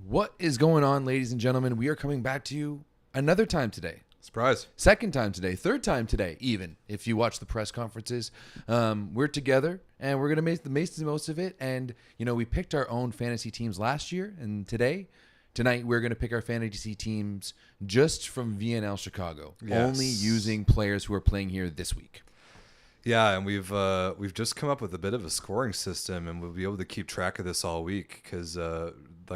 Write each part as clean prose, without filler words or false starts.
What is going on, ladies and gentlemen? We are coming back to you another time today. Surprise. Second time today. Third time today, even, if you watch the press conferences. We're together, and we're going to make the most of it. And, we picked our own fantasy teams last year, and tonight, we're going to pick our fantasy teams just from VNL Chicago, only using players who are playing here this week. Yeah, and we've just come up with a bit of a scoring system, and we'll be able to keep track of this all week because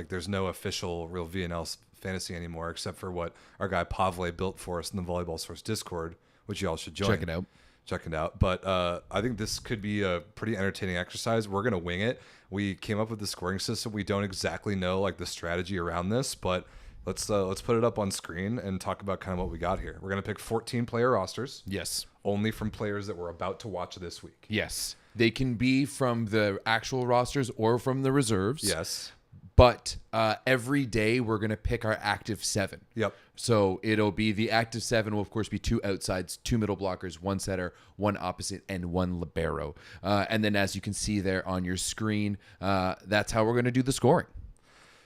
there's no official real VNL fantasy anymore except for what our guy Pavle built for us in the Volleyball Source Discord, which you all should join. Check it out. But I think this could be a pretty entertaining exercise. We're gonna wing it. We came up with the scoring system. We don't exactly know the strategy around this, but let's put it up on screen and talk about kind of what we got here. We're gonna pick 14 player rosters. Yes. Only from players that we're about to watch this week. Yes. They can be from the actual rosters or from the reserves. Yes. But every day we're going to pick our active 7. Yep. So it'll be the active 7 will, of course, be 2 outsides, 2 middle blockers, 1 setter, 1 opposite, and 1 libero. And then as you can see there on your screen, that's how we're going to do the scoring.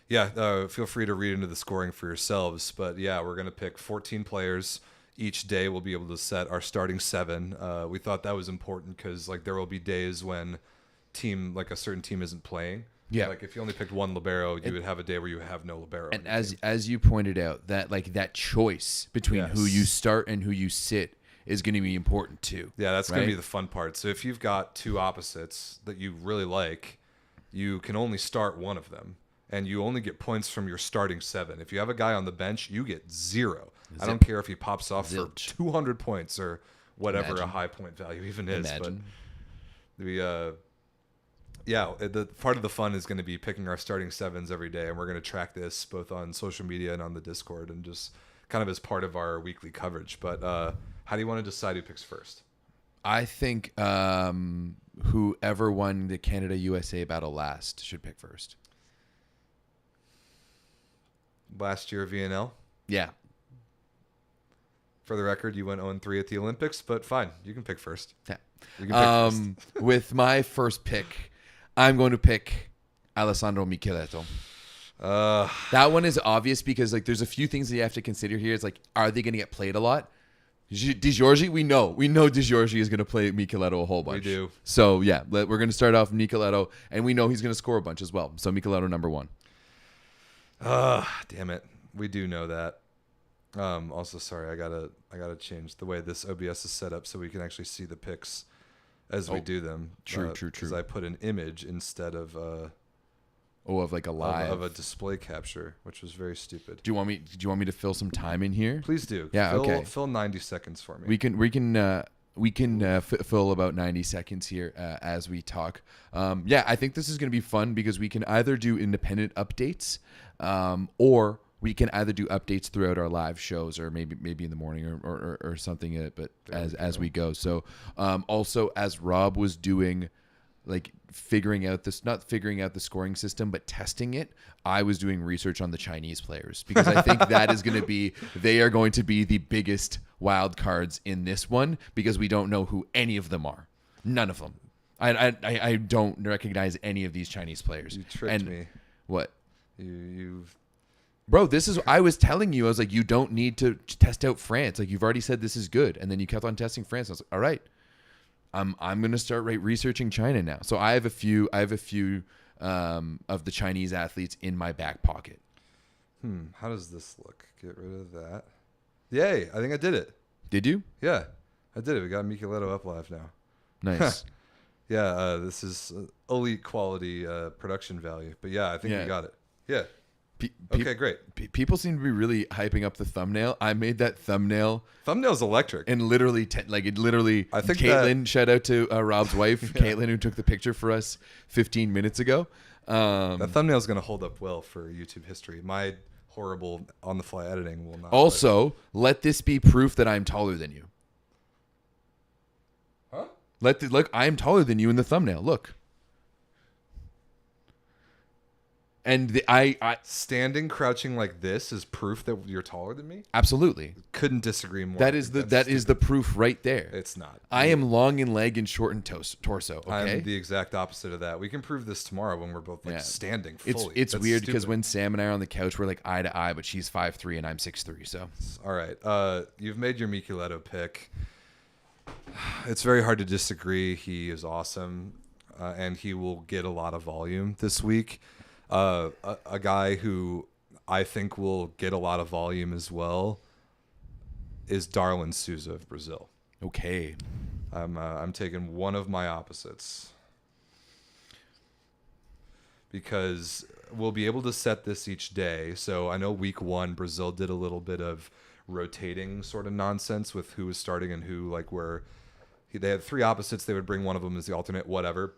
Yeah, feel free to read into the scoring for yourselves. But, yeah, we're going to pick 14 players. Each day we'll be able to set our starting 7. We thought that was important because there will be days when a certain team isn't playing. Yeah. If you only picked 1 libero, you would have a day where you have no libero. And as you pointed out, that choice between who you start and who you sit is going to be important too. Yeah, that's going to be the fun part. So if you've got 2 opposites that you really like, you can only start one of them, and you only get points from your starting 7. If you have a guy on the bench, you get 0. Zip. I don't care if he pops off Zilch. for 200 points or whatever Imagine. a high point value even is. Imagine. But the part of the fun is going to be picking our starting 7s every day, and we're going to track this both on social media and on the Discord, and just kind of as part of our weekly coverage. But how do you want to decide who picks first? I think whoever won the Canada-USA battle last should pick first. Last year, VNL? Yeah. For the record, you went 0-3 at the Olympics, but fine, you can pick first. Yeah. You can pick first. With my first pick, I'm going to pick Alessandro Micheletto. That one is obvious because there's a few things that you have to consider here. It's are they going to get played a lot? Di Giorgi, we know Di Giorgi is going to play Micheletto a whole bunch. We do. So yeah, we're going to start off Micheletto, and we know he's going to score a bunch as well. So Micheletto number 1. Damn it, we do know that. Also, sorry, I gotta change the way this OBS is set up so we can actually see the picks as we do them. True. Because I put an image instead of of a live of a display capture, which was very stupid. Do you want me to fill some time in here? Please do. Yeah. Okay. Fill 90 seconds for me. We can fill about 90 seconds here as we talk. I think this is going to be fun because we can either do independent updates, or we can either do updates throughout our live shows, or maybe in the morning or something. But as we go. So also as Rob was doing, not figuring out the scoring system, but testing it, I was doing research on the Chinese players because I think they are going to be the biggest wild cards in this one because we don't know who any of them are. None of them. I don't recognize any of these Chinese players. You tricked me. What? You've. Bro, I was telling you, I was like, you don't need to test out France. You've already said this is good. And then you kept on testing France. I was like, all right, I'm going to start researching China now. So I have a few of the Chinese athletes in my back pocket. How does this look? Get rid of that. Yay. I think I did it. Did you? Yeah, I did it. We got Micheletto up live now. Nice. Yeah. This is elite quality production value, but yeah, I think we got it. Yeah. Okay, great. People seem to be really hyping up the thumbnail. I made that thumbnail. Thumbnail's electric. And literally, I think Caitlin, shout out to Rob's wife, Caitlin, who took the picture for us 15 minutes ago. That thumbnail's going to hold up well for YouTube history. My horrible on-the-fly editing will not. Also, let this be proof that I'm taller than you. Huh? Look, I am taller than you in the thumbnail. Look. And I Standing, crouching like this is proof that you're taller than me. absolutely. Couldn't disagree more. That is the proof right there. It's not. I am long in leg and short in torso. Okay. I'm the exact opposite of that. We can prove this tomorrow when we're both standing fully. It's That's weird because stupid. when Sam and I are on the couch, we're like eye to eye, but she's 5'3" and I'm 6'3". So All right. You've made your Micheletto pick. It's very hard to disagree. He is awesome, and he will get a lot of volume this week. A guy who I think will get a lot of volume as well is Darlin Souza of Brazil. okay. I'm taking one of my opposites because we'll be able to set this each day. So I know week 1, Brazil did a little bit of rotating sort of nonsense with who was starting and who, like, where they had 3 opposites. They would bring one of them as the alternate, whatever.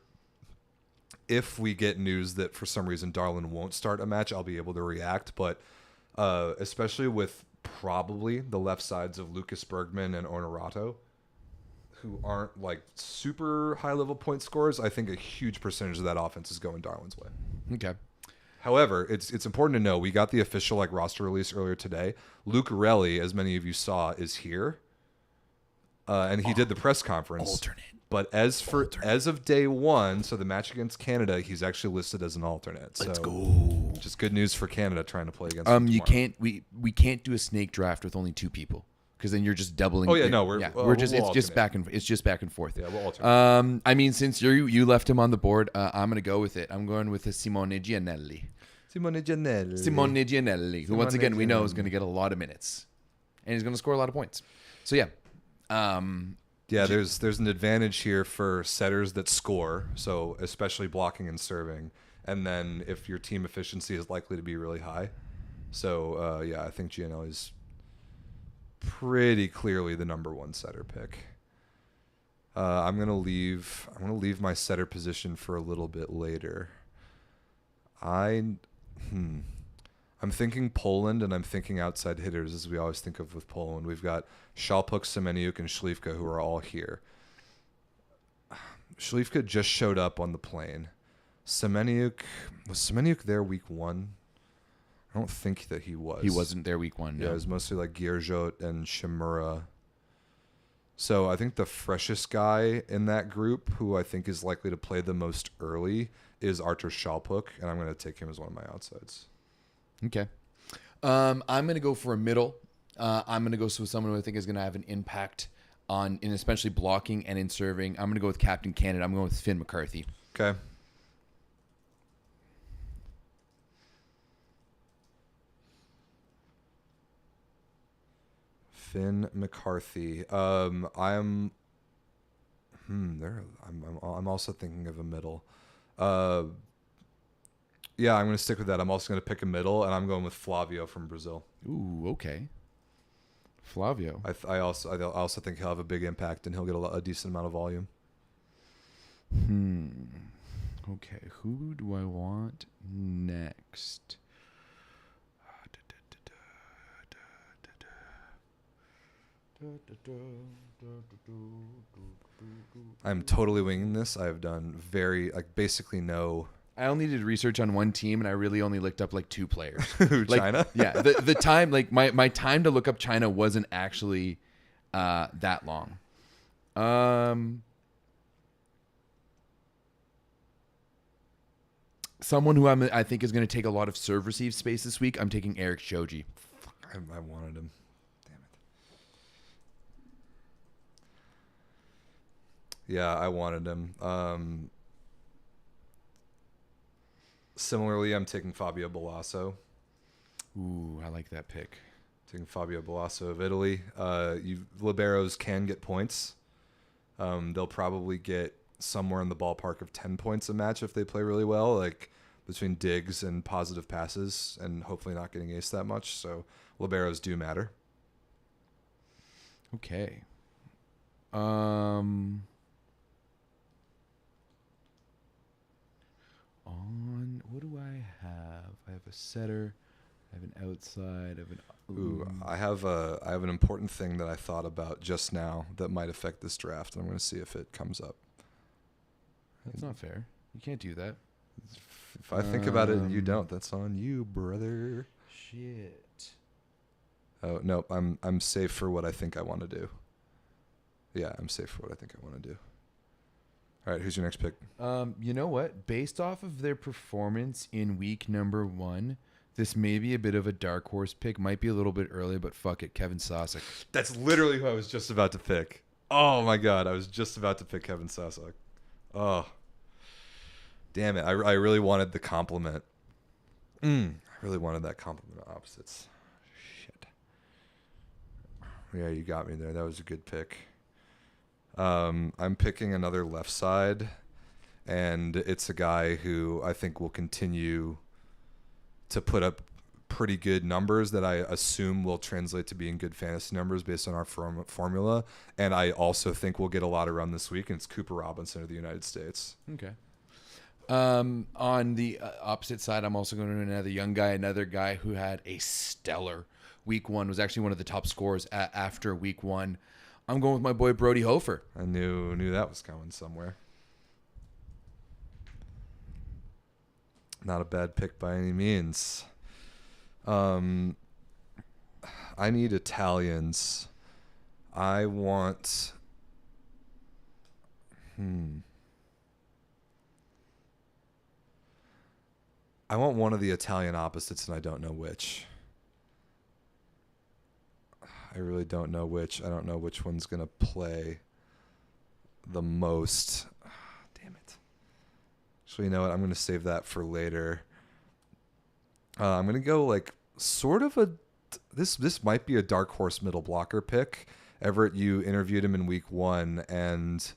If we get news that for some reason Darlin won't start a match, I'll be able to react. But especially with probably the left sides of Lucas Bergman and Honorato, who aren't like super high level point scorers, I think a huge percentage of that offense is going Darwin's way. Okay. However, it's important to know we got the official roster release earlier today. Luke Relli, as many of you saw, is here, and he did the press conference. Alternate. But as of day 1, so the match against Canada, he's actually listed as an alternate. Let's so, go. just good news for Canada trying to play against. Them You tomorrow. can't we can't do a snake draft with only 2 people because then you're just doubling. Oh yeah, no, we're just we'll it's just alternate. back and forth. Yeah, we'll alternate. I mean, since you left him on the board, I'm gonna go with it. I'm going with Simone Giannelli. Simone Giannelli. Simone Giannelli, who once again we know is going to get a lot of minutes, and he's going to score a lot of points. So yeah, Yeah, there's an advantage here for setters that score, so especially blocking and serving, and then if your team efficiency is likely to be really high. So yeah, I think Giannelli is pretty clearly the number 1 setter pick. I'm gonna leave my setter position for a little bit later. I'm thinking Poland, and I'm thinking outside hitters, as we always think of with Poland. We've got Shalpuk, Semeniuk, and Schlivka, who are all here. Schlivka just showed up on the plane. Was Semeniuk there week 1? I don't think that he was. he wasn't there week 1. No. Yeah, it was mostly like Gierjot and Shimura. So I think the freshest guy in that group, who I think is likely to play the most early, is Artur Shalpuk, and I'm going to take him as one of my outsides. Okay. I'm going to go for a middle. I'm going to go with someone who I think is going to have an impact in especially blocking and in serving. I'm going to go with Captain Canada. I'm going with Finn McCarthy. Okay. Finn McCarthy. I'm also thinking of a middle. Yeah, I'm going to stick with that. I'm also going to pick a middle, and I'm going with Flavio from Brazil. Ooh, okay. Flavio. I also think he'll have a big impact, and he'll get a decent amount of volume. Okay, who do I want next? I'm totally winging this. I have done basically no. I only did research on one team, and I really only looked up 2 players. China? Yeah, the time, my time to look up China wasn't actually that long. Someone who I think is going to take a lot of serve receive space this week. I'm taking Eric Shoji. I wanted him. Damn it. Yeah, I wanted him. Similarly, I'm taking Fabio Balasso. Ooh, I like that pick. Taking Fabio Balasso of Italy. Liberos can get points. They'll probably get somewhere in the ballpark of 10 points a match if they play really well, like between digs and positive passes, and hopefully not getting aced that much. So liberos do matter. Okay. What do I have? I have a setter. I have an outside. I have an. Ooh, I have an important thing that I thought about just now that might affect this draft, and I'm going to see if it comes up. That's not fair. You can't do that. If I think about it and you don't, that's on you, brother. Shit. Oh no, I'm safe for what I think I want to do. Yeah, I'm safe for what I think I want to do. All right, who's your next pick? You know what? Based off of their performance in week number 1, this may be a bit of a dark horse pick. Might be a little bit early, but fuck it, Kevin Sosek. That's literally who I was just about to pick. Oh my god, I was just about to pick Kevin Sosek. Oh, damn it! I really wanted the compliment. I really wanted that compliment of opposites. Shit. Yeah, you got me there. That was a good pick. I'm picking another left side, and it's a guy who I think will continue to put up pretty good numbers that I assume will translate to being good fantasy numbers based on our formula. And I also think we'll get a lot of run this week, and it's Cooper Robinson of the United States. Okay. On the opposite side, I'm also going to another young guy, another guy who had a stellar week 1, was actually one of the top scorers after week 1. I'm going with my boy Brody Hofer. I knew that was coming somewhere. Not a bad pick by any means. I need Italians. I want... I want one of the Italian opposites, and I don't know which. I really don't know which. I don't know which one's going to play the most. Damn it. So you know what? I'm going to save that for later. I'm going to go like sort of a... This might be a dark horse middle blocker pick. Everett, you interviewed him in week 1, and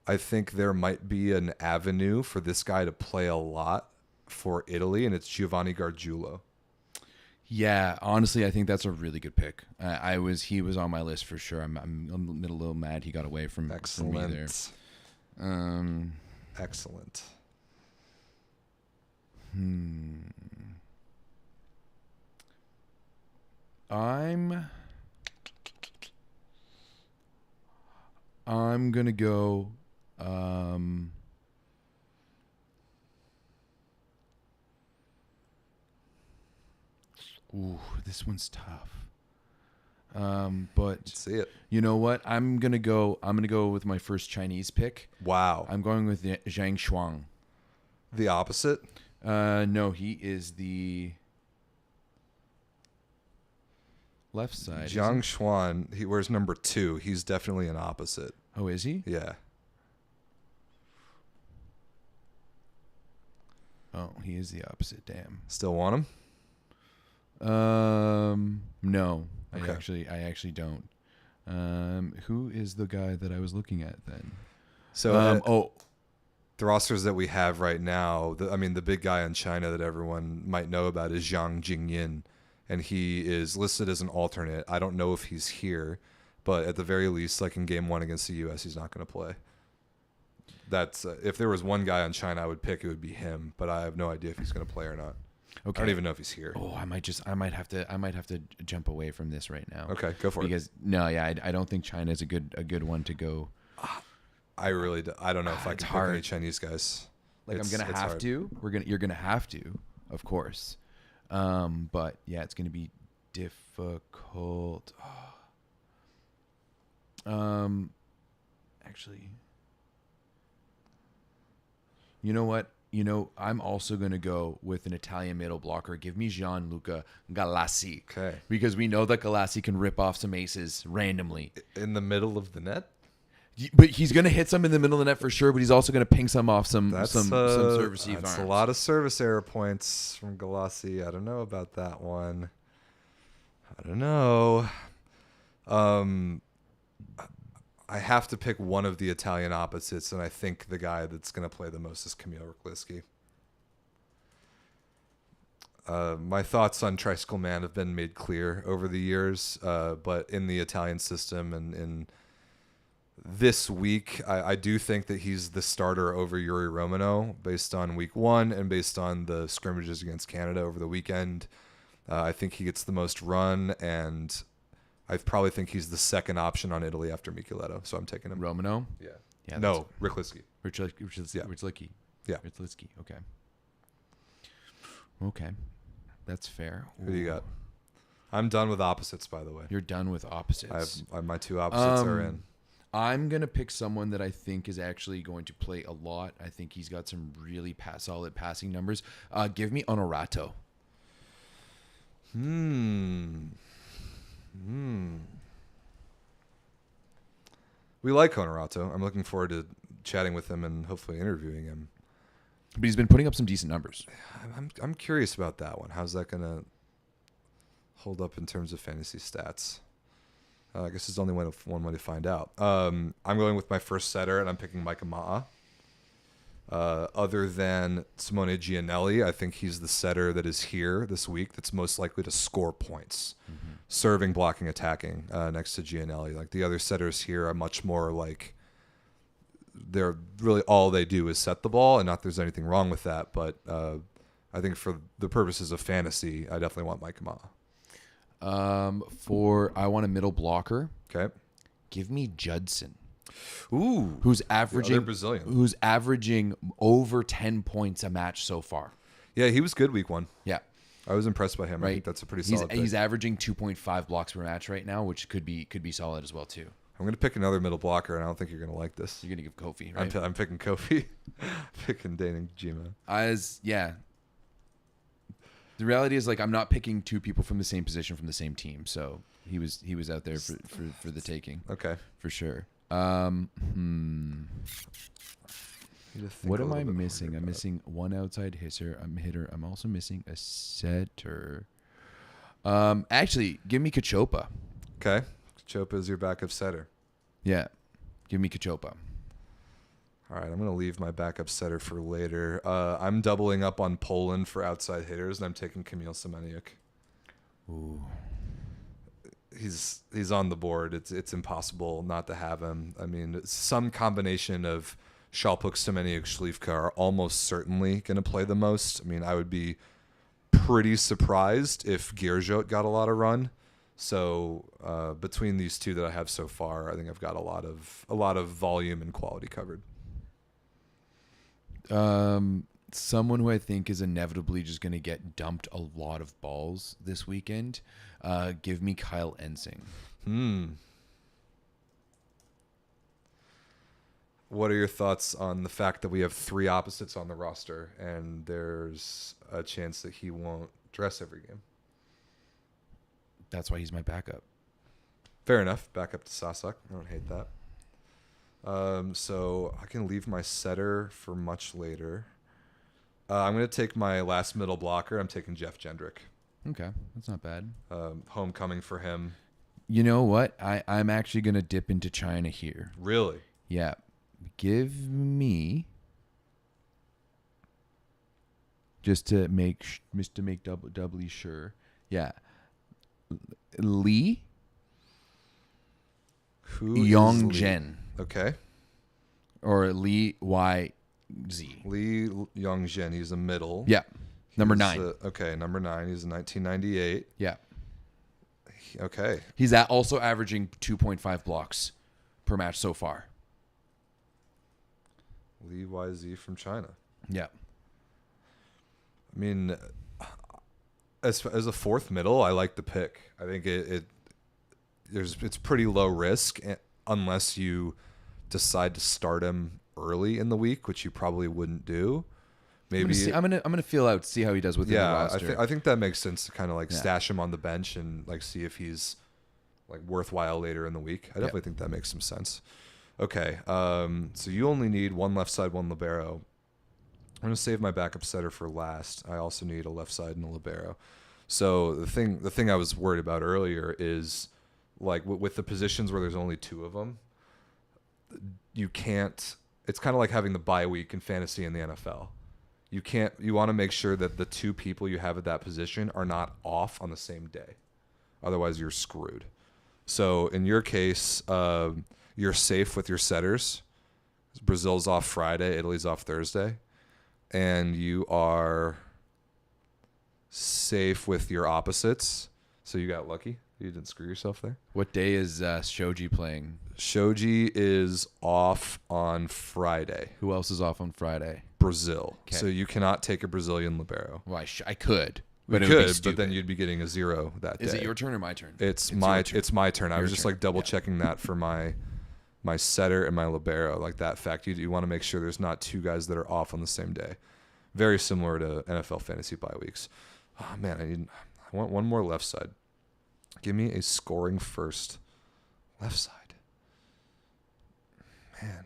I think there might be an avenue for this guy to play a lot for Italy, and it's Giovanni Gargiulo. Yeah, honestly, I think that's a really good pick. He was on my list for sure. I'm a little mad he got away from me there. Excellent. I'm gonna go. Ooh, this one's tough. But Let's see it. You know what? I'm gonna go with my first Chinese pick. Wow. I'm going with Zhang Shuang. The opposite? No, he is the left side. Zhang Xuan, he wears number 2. He's definitely an opposite. Oh, is he? Yeah. Oh, he is the opposite. Damn. Still want him? No. Okay. I actually don't. Who is the guy that I was looking at then? So the rosters that we have right now, the big guy in China that everyone might know about is Zhang Jingyin, and he is listed as an alternate. I don't know if he's here, but at the very least, like in game 1 against the U.S., he's not going to play. That's if there was one guy on China I would pick, it would be him, but I have no idea if he's going to play or not. Okay. I don't even know if he's here. Oh, I might have to jump away from this right now. Okay, go for it. Because I don't think China is a good one to go. I don't know if I can pick hard. any Chinese guys. Like I'm gonna have hard. to. You're gonna have to, of course. But yeah, it's gonna be difficult. Actually, you know what? I'm also going to go with an Italian middle blocker. Give me Gianluca Galassi. Okay. Because we know that Galassi can rip off some aces randomly. In the middle of the net? But he's going to hit some in the middle of the net for sure, but he's also going to ping some off some serve receive That's arms. a lot of service error points from Galassi. I don't know about that one. I don't know. I have to pick one of the Italian opposites, and I think the guy that's going to play the most is Kamil Rukliski. My thoughts on Tricycle Man have been made clear over the years, but in the Italian system and in this week, I do think that he's the starter over Yuri Romano based on week 1 and based on the scrimmages against Canada over the weekend. I think he gets the most run, and I probably think he's the second option on Italy after Micheletto, so I'm taking him. Romano? Yeah. Yeah. No, Rukliski. Rich-Licky. Yeah. Rich-Licky. Yeah. Rich-Licky. Okay. Okay. That's fair. Who do you got? I'm done with opposites, by the way. You're done with opposites. My two opposites are in. I'm going to pick someone that I think is actually going to play a lot. I think he's got some really solid passing numbers. Give me Honorato. We like Honorato. I'm looking forward to chatting with him and hopefully interviewing him. But he's been putting up some decent numbers. I'm curious about that one. How's that going to hold up in terms of fantasy stats? I guess there's only one way to find out. I'm going with my first setter, and I'm picking Micah Ma'a. Other than Simone Gianelli, I think he's the setter that is here this week that's most likely to score points. Serving, blocking, attacking next to Gianelli. Like the other setters here are much more like they're really all they do is set the ball, and not there's anything wrong with that. But I think for the purposes of fantasy, I definitely want Micah Ma'a. I want a middle blocker. Okay. Give me Judson. Ooh. Who's averaging Brazilian. Who's averaging over 10 points a match so far. Yeah, he was good week 1. Yeah. I was impressed by him. Right. I think that's a pretty solid pick. He's averaging 2.5 blocks per match right now, which could be solid as well too. I'm going to pick another middle blocker, and I don't think you're going to like this. You're going to give Kofi, right? I'm picking Kofi. Picking Dane Jima. Yeah. The reality is, like, I'm not picking two people from the same position from the same team, so he was out there for the taking. Okay. For sure. What am I missing? I'm missing one outside hitter. I'm also missing a setter. Actually, give me Kachopa. Okay. Kachopa is your backup setter. Yeah. Give me Kachopa. All right, I'm going to leave my backup setter for later. I'm doubling up on Poland for outside hitters, and I'm taking Kamil Semeniuk. Ooh. He's on the board. It's impossible not to have him. I mean, some combination of Shalpuk, Semeniuk, Schlivka are almost certainly going to play the most. I mean, I would be pretty surprised if Gierjot got a lot of run. So between these two that I have so far, I think I've got a lot of volume and quality covered. Someone who I think is inevitably just going to get dumped a lot of balls this weekend. Give me Kyle Ensing. What are your thoughts on the fact that we have 3 opposites on the roster and there's a chance that he won't dress every game? That's why he's my backup. Fair enough. Backup to Sasak. I don't hate that. So I can leave my setter for much later. I'm going to take my last middle blocker. I'm taking Jeff Jendrick. Okay, that's not bad. Homecoming for him. You know what? I'm actually going to dip into China here. Really? Yeah. Give me, just to make doubly sure. Yeah. Lee Yongzhen. Okay. Or Lee YZ. Lee Yongzhen. He's a middle. Yeah. Number 9. Okay, number 9. He's in 1998. Yeah. Okay. He's also averaging 2.5 blocks per match so far. Lee YZ from China. Yeah. I mean, as a fourth middle, I like the pick. I think it's pretty low risk unless you decide to start him early in the week, which you probably wouldn't do. Maybe I'm gonna feel out, see how he does within the roster. I think that makes sense to kind of like stash him on the bench and like see if he's like worthwhile later in the week. I definitely think that makes some sense. Okay, so you only need one left side, one libero. I'm going to save my backup setter for last. I also need a left side and a libero. So the thing I was worried about earlier is like with the positions where there's only 2 of them, you can't. It's kind of like having the bye week in fantasy in the NFL. You want to make sure that the 2 people you have at that position are not off on the same day. Otherwise, you're screwed. So in your case, you're safe with your setters. Brazil's off Friday, Italy's off Thursday. And you are safe with your opposites. So you got lucky. You didn't screw yourself there. What day is Shoji playing? Shoji is off on Friday. Who else is off on Friday? Brazil. Okay. So you cannot take a Brazilian libero. Well, I could, But but you it would be could, stupid. but then you'd be getting a 0 that day. Is it your turn or my turn? It's your my turn. it's my turn. I Your was just turn. like double Yeah. checking that for my setter and my libero, like that fact. You want to make sure there's not two guys that are off on the same day. Very similar to NFL fantasy bye weeks. Oh man, I want one more left side. Give me a scoring first left side. Man.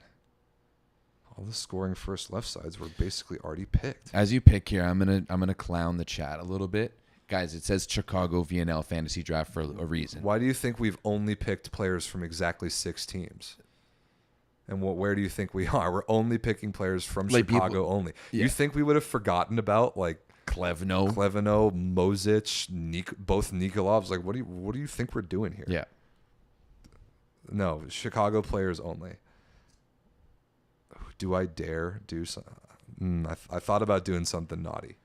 All the scoring first left sides were basically already picked. As you pick here, I'm gonna clown the chat a little bit, guys. It says Chicago VNL fantasy draft for a reason. Why do you think we've only picked players from exactly 6 teams? And where do you think we are? We're only picking players from Like Chicago only. Yeah. You think we would have forgotten about like Klevno. Mosic, both Nikolovs? Like, what do you think we're doing here? Yeah. No, Chicago players only. Do I dare do something? I thought about doing something naughty.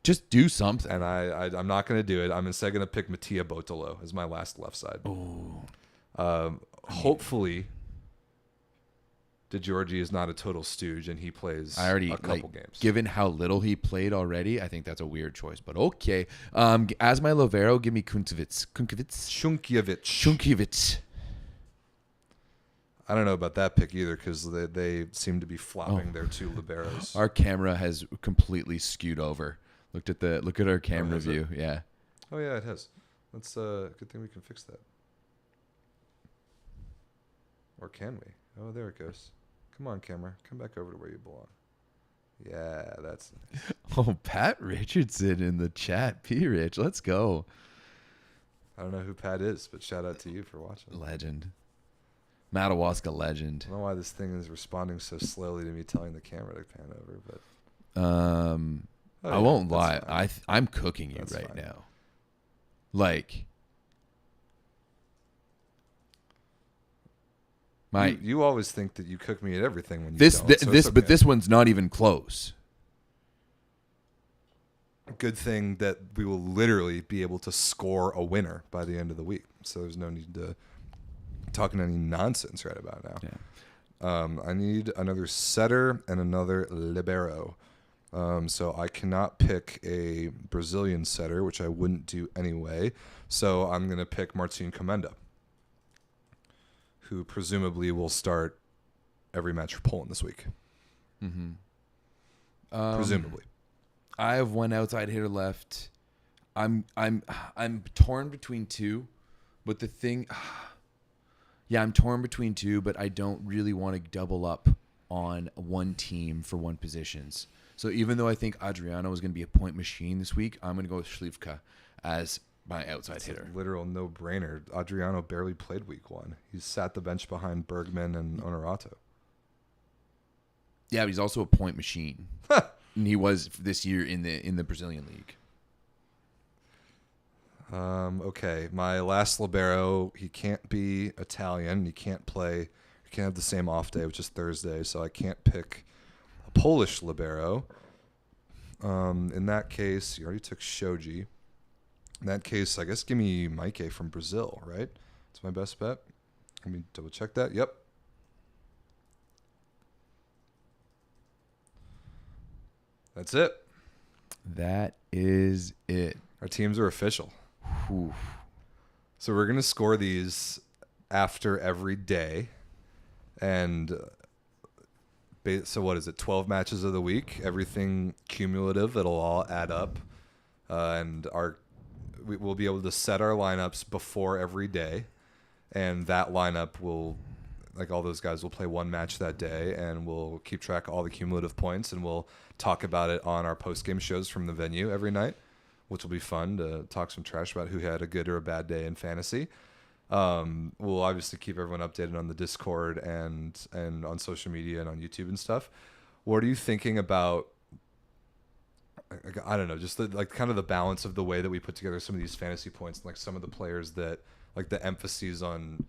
Just do something. And I'm not going to do it. I'm instead going to pick Mattia Botolo as my last left side. Oh. Hopefully, DeGiorgi is not a total stooge and he plays I already a couple games. Given how little he played already, I think that's a weird choice. But okay. As my Lovero, give me Kunkiewicz. Kunkiewicz. I don't know about that pick either because they seem to be flopping their 2 liberos. Our camera has completely skewed over. Look at our camera has it? view. Yeah. Oh yeah, it has. That's good thing we can fix that. Or can we? Oh, there it goes. Come on, camera. Come back over to where you belong. Yeah, that's nice. Oh, Pat Richardson in the chat. P. Rich, let's go. I don't know who Pat is, but shout out to you for watching. Legend. Madawaska legend. I don't know why this thing is responding so slowly to me telling the camera to pan over, but I won't that's lie. fine. I'm cooking you That's right fine. now. Like my you always think that you cook me at everything when you this don't. th- so this it's but okay. this one's not even close. Good thing that we will literally be able to score a winner by the end of the week. So there's no need to talking any nonsense right about now. Yeah. I need another setter and another libero. So I cannot pick a Brazilian setter, which I wouldn't do anyway. So I'm going to pick Martin Comenda, who presumably will start every match for Poland this week. Presumably. I have one outside hitter left. I'm torn between 2, but the thing I'm torn between 2, but I don't really want to double up on one team for one positions. So even though I think Adriano is going to be a point machine this week, I'm going to go with Schlivka as my outside It's hitter. a literal no-brainer. Adriano barely played week 1. He sat the bench behind Bergman and Honorato. Yeah, but he's also a point machine. And he was this year in the Brazilian league. Okay, my last libero, he can't be Italian. He can't have the same off day, which is Thursday, so I can't pick a Polish libero. In that case, you already took Shoji. In that case, I guess give me Maike from Brazil, right? That's my best bet. Let me double check that. Yep. That's it. That is it. Our teams are official. Whew. So we're going to score these after every day. And so what is it, 12 matches of the week? Everything cumulative, it'll all add up. And we'll be able to set our lineups before every day. And that lineup will, like all those guys will play one match that day. And we'll keep track of all the cumulative points. And we'll talk about it on our post-game shows from the venue every night, which will be fun to talk some trash about who had a good or a bad day in fantasy. We'll obviously keep everyone updated on the Discord and on social media and on YouTube and stuff. What are you thinking about, I don't know, just like kind of the balance of the way that we put together some of these fantasy points and like some of the players that like the emphases on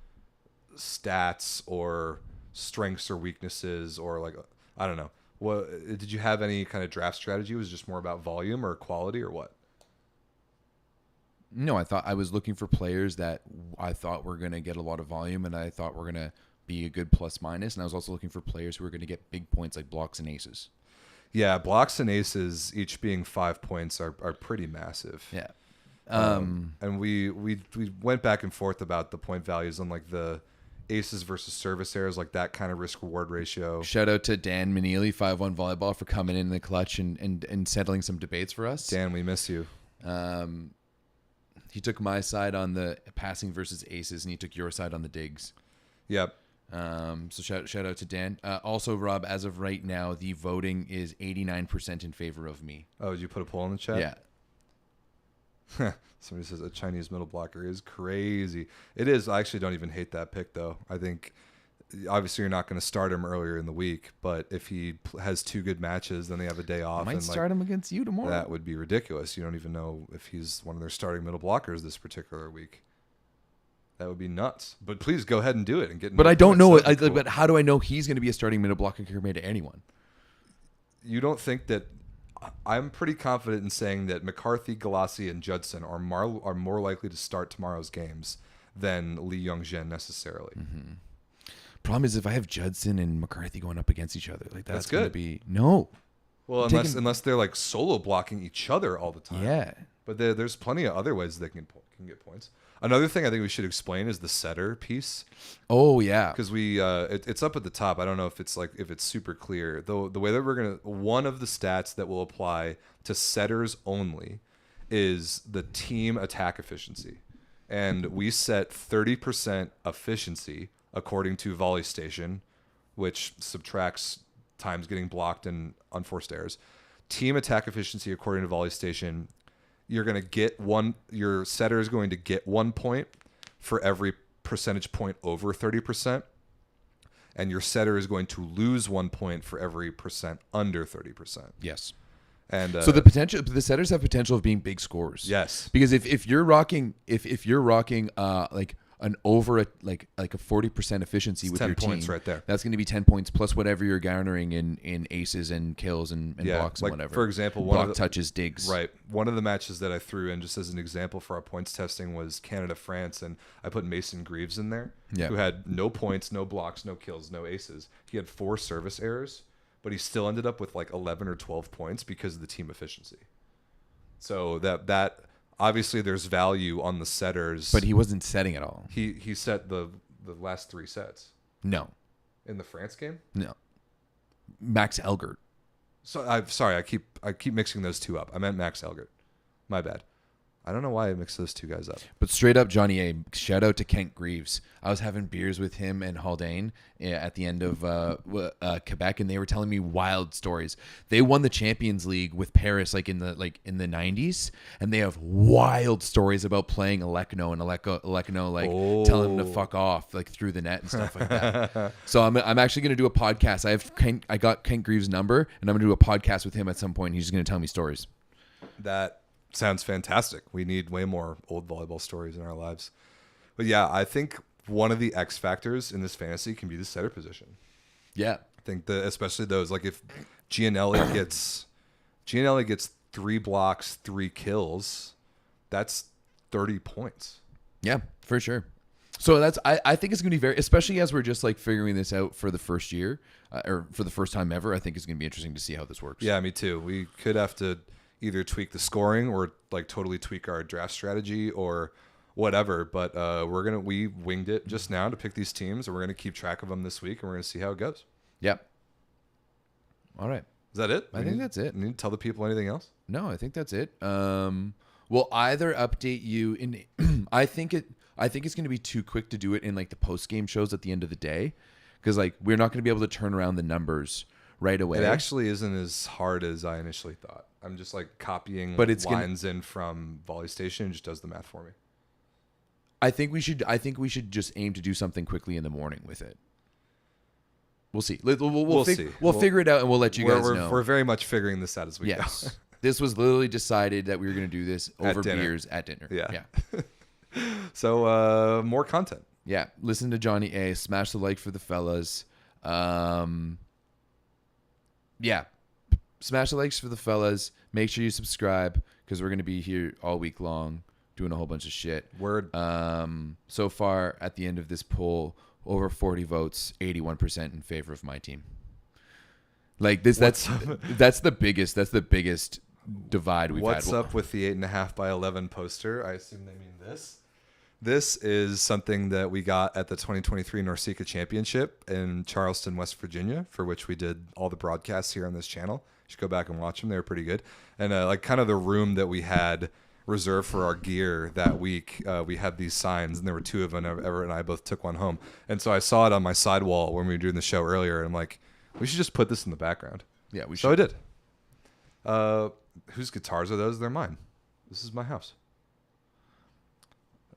stats or strengths or weaknesses or like, I don't know. What did you have any kind of draft strategy? Was it just more about volume or quality or what? No, I thought I was looking for players that I thought were going to get a lot of volume and I thought were going to be a good plus minus. And I was also looking for players who were going to get big points like blocks and aces. Yeah, blocks and aces each being 5 points are pretty massive. Yeah. And we went back and forth about the point values on like the aces versus service errors, like that kind of risk reward ratio. Shout out to Dan Maneely, 5-1 volleyball, for coming in the clutch and settling some debates for us. Dan, we miss you. He took my side on the passing versus aces, and he took your side on the digs. Yep. So shout out to Dan. Also, Rob, as of right now, the voting is 89% in favor of me. Oh, did you put a poll in the chat? Yeah. Somebody says a Chinese middle blocker is crazy. It is. I actually don't even hate that pick, though. I think obviously you're not going to start him earlier in the week, but if he has 2 good matches, then they have a day off. I might start him against you tomorrow. That would be ridiculous. You don't even know if he's one of their starting middle blockers this particular week. That would be nuts. But please go ahead and do it and get. But I don't know. Cool. But how do I know he's going to be a starting middle blocker compared to anyone? You don't think that? I'm pretty confident in saying that McCarthy, Galassi, and Judson are more likely to start tomorrow's games than Lee Young-jin necessarily. Mm-hmm. Problem is, if I have Judson and McCarthy going up against each other, like that's going to good. be no. Well, unless they're like solo blocking each other all the time. Yeah. But there's plenty of other ways they can get points. Another thing I think we should explain is the setter piece. Oh yeah. Because it's up at the top. I don't know if it's super clear. Though the way that one of the stats that will apply to setters only is the team attack efficiency, and we set 30% efficiency according to Volley Station, which subtracts times getting blocked and unforced errors. Team attack efficiency according to Volley Station. You're going to get your setter is going to get 1 point for every percentage point over 30%. And your setter is going to lose 1 point for every percent under 30%. Yes. And so the setters have potential of being big scorers. Yes. Because if you're rocking like an over a 40% efficiency with 10 your team, points right there. That's going to be 10 points plus whatever you're garnering in aces and kills and blocks and whatever. For example, touches, digs. Right. One of the matches that I threw in just as an example for our points testing was Canada-France, and I put Mason Greaves in there, who had no points, no blocks, no kills, no aces. He had 4 service errors, but he still ended up with like 11 or 12 points because of the team efficiency. So that obviously there's value on the setters. But he wasn't setting at all. He set the last 3 sets. No. In the France game? No. Max Elgert. So I'm sorry, I keep mixing those two up. I meant Max Elgert. My bad. I don't know why I mixed those two guys up. But straight up, Johnny A, shout out to Kent Greaves. I was having beers with him and Haldane at the end of Quebec, and they were telling me wild stories. They won the Champions League with Paris in the 90s, and they have wild stories about playing Alekno and Alekno telling him to fuck off through the net and stuff like that. So I'm actually going to do a podcast. I got Kent Greaves' number, and I'm going to do a podcast with him at some point. He's just going to tell me stories. That sounds fantastic. We need way more old volleyball stories in our lives. But yeah, I think one of the X factors in this fantasy can be the setter position. Yeah. I think especially those, like if Gianelli gets 3 blocks, 3 kills, that's 30 points. Yeah, for sure. So I think it's going to be very, especially as we're just figuring this out for the first year or for the first time ever. I think it's going to be interesting to see how this works. Yeah, me too. We could have to either tweak the scoring or totally tweak our draft strategy or whatever. But we winged it just now to pick these teams, and we're gonna keep track of them this week, and we're gonna see how it goes. Yep. All right. Is that it? I think that's it. Need to tell the people anything else? No, I think that's it. We'll either update you in. I think it's gonna be too quick to do it in the post game shows at the end of the day, because we're not gonna be able to turn around the numbers right away. It actually isn't as hard as I initially thought. I'm just copying lines in from Volley Station, and just does the math for me. I think we should just aim to do something quickly in the morning with it. We'll see. We'll see. We'll figure it out, and we'll let you guys know. We're very much figuring this out as we go. This was literally decided that we were going to do this over beers at dinner. Yeah. So more content. Yeah. Listen to Johnny A. Smash the like for the fellas. Yeah. Smash the likes for the fellas. Make sure you subscribe, because we're going to be here all week long doing a whole bunch of shit. Word. So far, at the end of this poll, over 40 votes, 81% in favor of my team. Like this, that's the biggest divide we've had. What's up with the 8.5 by 11 poster? I assume they mean this. This is something that we got at the 2023 NORCECA Championship in Charleston, West Virginia, for which we did all the broadcasts here on this channel. You should go back and watch them. They were pretty good. And like kind of the room that we had reserved for our gear that week, we had these signs, and there were two of them. Everett and I both took one home. And so I saw it on my sidewall when we were doing the show earlier, and I'm like, we should just put this in the background. Yeah, we should. So I did. Whose guitars are those? They're mine. This is my house.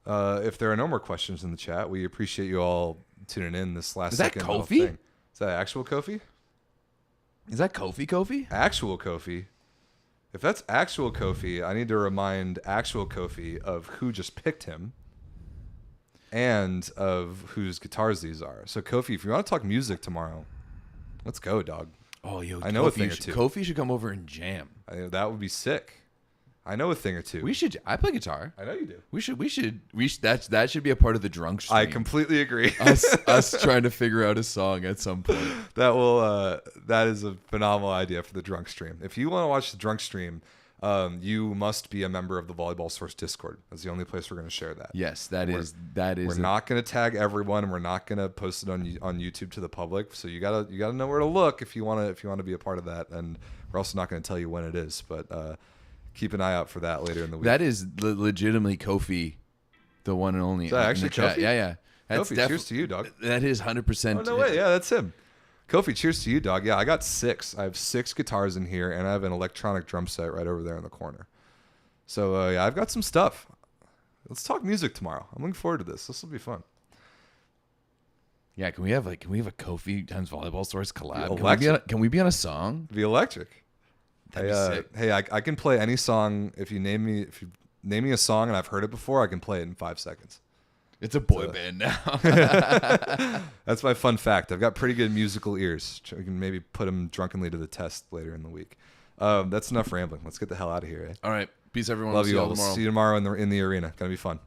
If there are no more questions in the chat, we appreciate you all tuning in this last second. Is that Kofi? Thing. Is that actual Kofi? Is that Kofi? Actual Kofi. If that's actual Kofi, I need to remind actual Kofi of who just picked him and of whose guitars these are. So Kofi, if you want to talk music tomorrow, let's go, dog. Oh, yo, I know a thing or two. Kofi should come over and jam. That would be sick. I know a thing or two. We should. I play guitar. I know you do. We should. That should be a part of the drunk stream. I completely agree. us trying to figure out a song at some point. That is a phenomenal idea for the drunk stream. If you want to watch the drunk stream, you must be a member of the Volleyball Source Discord. That's the only place we're going to share that. Yes, that is. We're not going to tag everyone, and we're not going to post it on YouTube to the public. So you gotta know where to look if you want to be a part of that. And we're also not going to tell you when it is, but keep an eye out for that later in the week. That is legitimately Kofi, the one and only. Is that actually Kofi? Yeah. That's Kofi, cheers to you, dog. That is 100%. Oh, no way. Yeah, that's him. Kofi, cheers to you, dog. Yeah, I got 6. I have 6 guitars in here, and I have an electronic drum set right over there in the corner. So, yeah, I've got some stuff. Let's talk music tomorrow. I'm looking forward to this. This will be fun. Yeah, can we have a Kofi times Volleyball Source collab? Can we be on a song? Be electric. That'd be sick. Hey, I can play any song if you name me a song and I've heard it before. I can play it in 5 seconds. It's a boy band now. That's my fun fact. I've got pretty good musical ears. We can maybe put them drunkenly to the test later in the week. That's enough rambling. Let's get the hell out of here. Eh? All right, peace, everyone. Love you all. Tomorrow. We'll see you tomorrow in the arena. Gonna be fun.